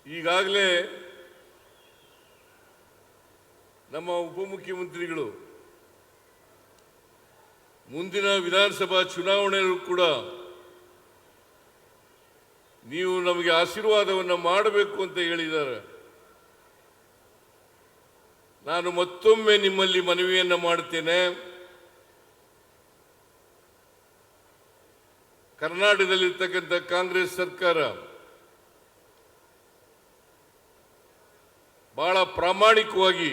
ಈಗಾಗಲೇ ನಮ್ಮ ಉಪಮುಖ್ಯಮಂತ್ರಿಗಳು ಮುಂದಿನ ವಿಧಾನಸಭಾ ಚುನಾವಣೆಯಲ್ಲೂ ಕೂಡ ನೀವು ನಮಗೆ ಆಶೀರ್ವಾದವನ್ನು ಮಾಡಬೇಕು ಅಂತ ಹೇಳಿದ್ದಾರೆ. ನಾನು ಮತ್ತೊಮ್ಮೆ ನಿಮ್ಮಲ್ಲಿ ಮನವಿಯನ್ನು ಮಾಡುತ್ತೇನೆ. ಕರ್ನಾಟಕದಲ್ಲಿರ್ತಕ್ಕಂಥ ಕಾಂಗ್ರೆಸ್ ಸರ್ಕಾರ ಬಹಳ ಪ್ರಾಮಾಣಿಕವಾಗಿ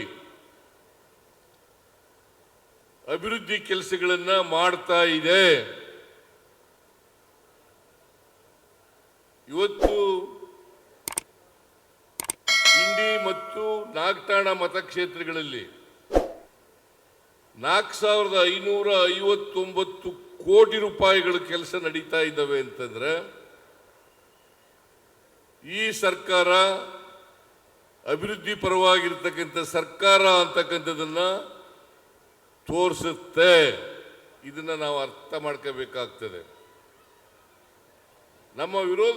ಅಭಿವೃದ್ಧಿ ಕೆಲಸಗಳನ್ನು ಮಾಡ್ತಾ ಇದೆ. ಇವತ್ತು ಇಂಡಿ ಮತ್ತು ನಾಗಠಾಣ ಮತಕ್ಷೇತ್ರಗಳಲ್ಲಿ 4559 ಕೋಟಿ ರೂಪಾಯಿಗಳ ಕೆಲಸ ನಡೀತಾ ಇದ್ದಾವೆ ಅಂತಂದ್ರೆ ಈ ಸರ್ಕಾರ ಅಭಿವೃದ್ಧಿ ಪರವಾಗಿರ್ತಕ್ಕಂಥ ಸರ್ಕಾರ ಅಂತಕ್ಕಂಥದನ್ನ ತೋರಿಸುತ್ತೆ. ಇದನ್ನ ನಾವು ಅರ್ಥ ಮಾಡ್ಕೋಬೇಕಾಗ್ತದೆ. ನಮ್ಮ ವಿರೋಧ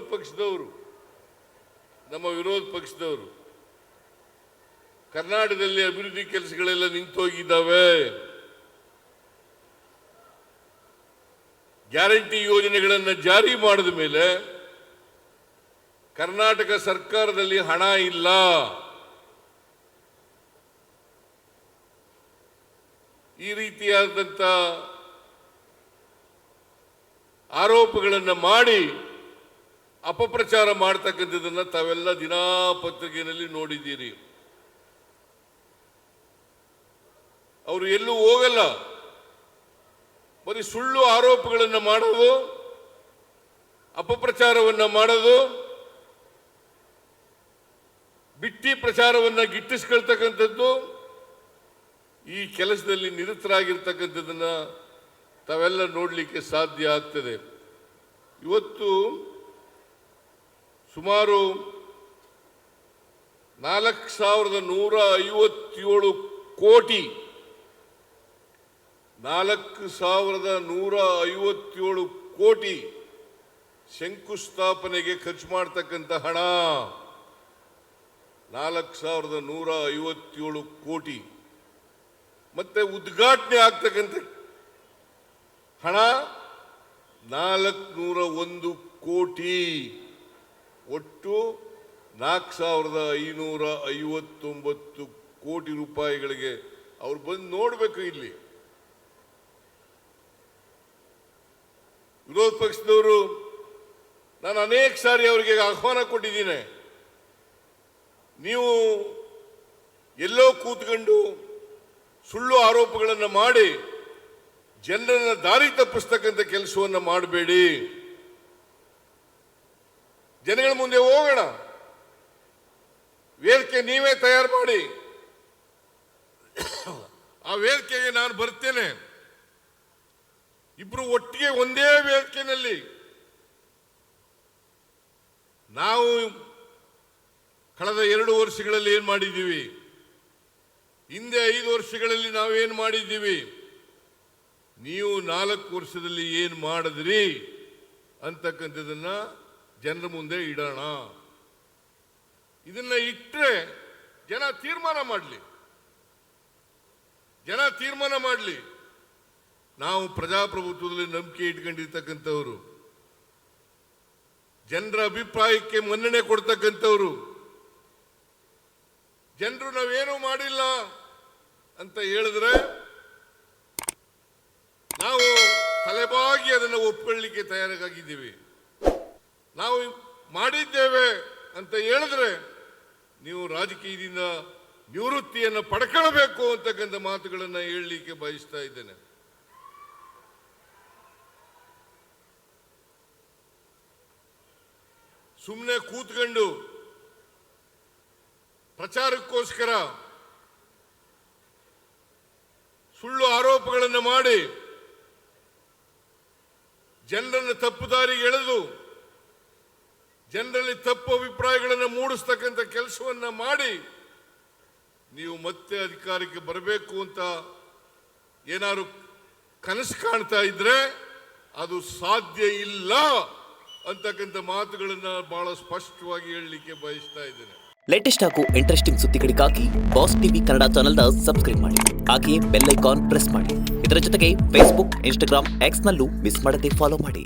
ಪಕ್ಷದವರು ಕರ್ನಾಟಕದಲ್ಲಿ ಅಭಿವೃದ್ಧಿ ಕೆಲಸಗಳೆಲ್ಲ ನಿಂತೋಗಿದ್ದಾವೆ. ಗ್ಯಾರಂಟಿ ಯೋಜನೆಗಳನ್ನು ಜಾರಿ ಮಾಡಿದ ಮೇಲೆ ಕರ್ನಾಟಕ ಸರ್ಕಾರದಲ್ಲಿ ಹಣ ಇಲ್ಲ, ಈ ರೀತಿಯಾದಂಥ ಆರೋಪಗಳನ್ನು ಮಾಡಿ ಅಪಪ್ರಚಾರ ಮಾಡ್ತಕ್ಕಂಥದ್ದನ್ನು ತಾವೆಲ್ಲ ದಿನಪತ್ರಿಕೆಯಲ್ಲಿ ನೋಡಿದ್ದೀರಿ. ಅವರು ಎಲ್ಲೂ ಹೋಗಲ್ಲ, ಬರೀ ಸುಳ್ಳು ಆರೋಪಗಳನ್ನು ಮಾಡೋದು, ಅಪಪ್ರಚಾರವನ್ನು ಮಾಡೋದು, ಬಿಟ್ಟಿ ಪ್ರಚಾರವನ್ನು ಗಿಟ್ಟಿಸ್ಕೊಳ್ತಕ್ಕಂಥದ್ದು, ಈ ಕೆಲಸದಲ್ಲಿ ನಿರತರಾಗಿರ್ತಕ್ಕಂಥದ್ದನ್ನು ತಾವೆಲ್ಲ ನೋಡಲಿಕ್ಕೆ ಸಾಧ್ಯ ಆಗ್ತದೆ. ಇವತ್ತು ಸುಮಾರು 4157 ಕೋಟಿ 4157 ಕೋಟಿ ಶಂಕುಸ್ಥಾಪನೆಗೆ ಖರ್ಚು ಮಾಡತಕ್ಕಂಥ ಹಣ 4157 ಕೋಟಿ, ಮತ್ತೆ ಉದ್ಘಾಟನೆ ಆಗ್ತಕ್ಕಂಥ ಹಣ 401 ಕೋಟಿ, ಒಟ್ಟು 4559 ಕೋಟಿ ರೂಪಾಯಿಗಳಿಗೆ ಅವ್ರು ಬಂದು ನೋಡಬೇಕು. ಇಲ್ಲಿ ವಿರೋಧ ಪಕ್ಷದವರು ನಾನು ಅನೇಕ ಸಾರಿ ಅವರಿಗೆ ಆಹ್ವಾನ ಕೊಟ್ಟಿದ್ದೀನಿ. ನೀವು ಎಲ್ಲೋ ಕೂತ್ಕೊಂಡು ಸುಳ್ಳು ಆರೋಪಗಳನ್ನು ಮಾಡಿ ಜನರನ್ನ ದಾರಿ ತಪ್ಪಿಸ್ತಕ್ಕಂಥ ಕೆಲಸವನ್ನು ಮಾಡಬೇಡಿ. ಜನಗಳ ಮುಂದೆ ಹೋಗೋಣ, ವೇದಿಕೆ ನೀವೇ ತಯಾರು ಮಾಡಿ, ಆ ವೇದಿಕೆಗೆ ನಾನು ಬರ್ತೇನೆ. ಇಬ್ರು ಒಟ್ಟಿಗೆ ಒಂದೇ ವೇದಿಕೆಯಲ್ಲಿ ನಾವು ಕಳೆದ 2 ವರ್ಷಗಳಲ್ಲಿ ಏನ್ ಮಾಡಿದ್ದೀವಿ, ಹಿಂದೆ 5 ವರ್ಷಗಳಲ್ಲಿ ನಾವೇನ್ ಮಾಡಿದ್ದೀವಿ, ನೀವು 4 ವರ್ಷದಲ್ಲಿ ಏನ್ ಮಾಡಿದ್ರಿ ಅಂತಕ್ಕಂಥದನ್ನ ಜನರ ಮುಂದೆ ಇಡೋಣ. ಇದನ್ನ ಇಟ್ಟರೆ ಜನ ತೀರ್ಮಾನ ಮಾಡಲಿ. ನಾವು ಪ್ರಜಾಪ್ರಭುತ್ವದಲ್ಲಿ ನಂಬಿಕೆ ಇಟ್ಕೊಂಡಿರ್ತಕ್ಕಂಥವ್ರು, ಜನರ ಅಭಿಪ್ರಾಯಕ್ಕೆ ಮನ್ನಣೆ ಕೊಡ್ತಕ್ಕಂಥವ್ರು. ಜನರು ನಾವೇನೂ ಮಾಡಿಲ್ಲ ಅಂತ ಹೇಳಿದ್ರೆ ನಾವು ತಲೆಬಾಗಿ ಅದನ್ನು ಒಪ್ಕೊಳ್ಳಿಕ್ಕೆ ತಯಾರಾಗಿದ್ದೀವಿ. ನಾವು ಮಾಡಿದ್ದೇವೆ ಅಂತ ಹೇಳಿದ್ರೆ ನೀವು ರಾಜಕೀಯದಿಂದ ನಿವೃತ್ತಿಯನ್ನು ಪಡ್ಕೊಳ್ಬೇಕು ಅಂತಕ್ಕಂಥ ಮಾತುಗಳನ್ನು ಹೇಳಲಿಕ್ಕೆ ಬಯಸ್ತಾ ಇದ್ದೇನೆ. ಸುಮ್ಮನೆ ಕೂತ್ಕೊಂಡು ಪ್ರಚಾರಕ್ಕೋಸ್ಕರ ಸುಳ್ಳು ಆರೋಪಗಳನ್ನು ಮಾಡಿ ಜನರನ್ನು ತಪ್ಪು ದಾರಿಗೆ ಎಳೆದು ಜನರಲ್ಲಿ ತಪ್ಪು ಅಭಿಪ್ರಾಯಗಳನ್ನು ಮೂಡಿಸ್ತಕ್ಕಂಥ ಕೆಲಸವನ್ನ ಮಾಡಿ ನೀವು ಮತ್ತೆ ಅಧಿಕಾರಕ್ಕೆ ಬರಬೇಕು ಅಂತ ಏನಾದ್ರು ಕನಸು ಕಾಣ್ತಾ ಇದ್ರೆ ಅದು ಸಾಧ್ಯ ಇಲ್ಲ ಅಂತಕ್ಕಂಥ ಮಾತುಗಳನ್ನ ಬಹಳ ಸ್ಪಷ್ಟವಾಗಿ ಹೇಳಲಿಕ್ಕೆ ಬಯಸ್ತಾ ಇದ್ದೇನೆ. ಲೇಟೆಸ್ಟ್ ಹಾಗೂ ಇಂಟ್ರೆಸ್ಟಿಂಗ್ ಸುದ್ದಿಗಳಿಗಾಗಿ ಬಾಸ್ ಟಿವಿ ಕನ್ನಡ ಚಾನೆಲ್ನ ಸಬ್ಸ್ಕ್ರೈಬ್ ಮಾಡಿ. ಹಾಗೆಯೇ ಬೆಲ್ ಐಕಾನ್ ಪ್ರೆಸ್ ಮಾಡಿ. ಇದರ ಜೊತೆಗೆ ಫೇಸ್ಬುಕ್, ಇನ್ಸ್ಟಾಗ್ರಾಮ್, ಎಕ್ಸ್ನಲ್ಲೂ ಮಿಸ್ ಮಾಡದೆ ಫಾಲೋ ಮಾಡಿ.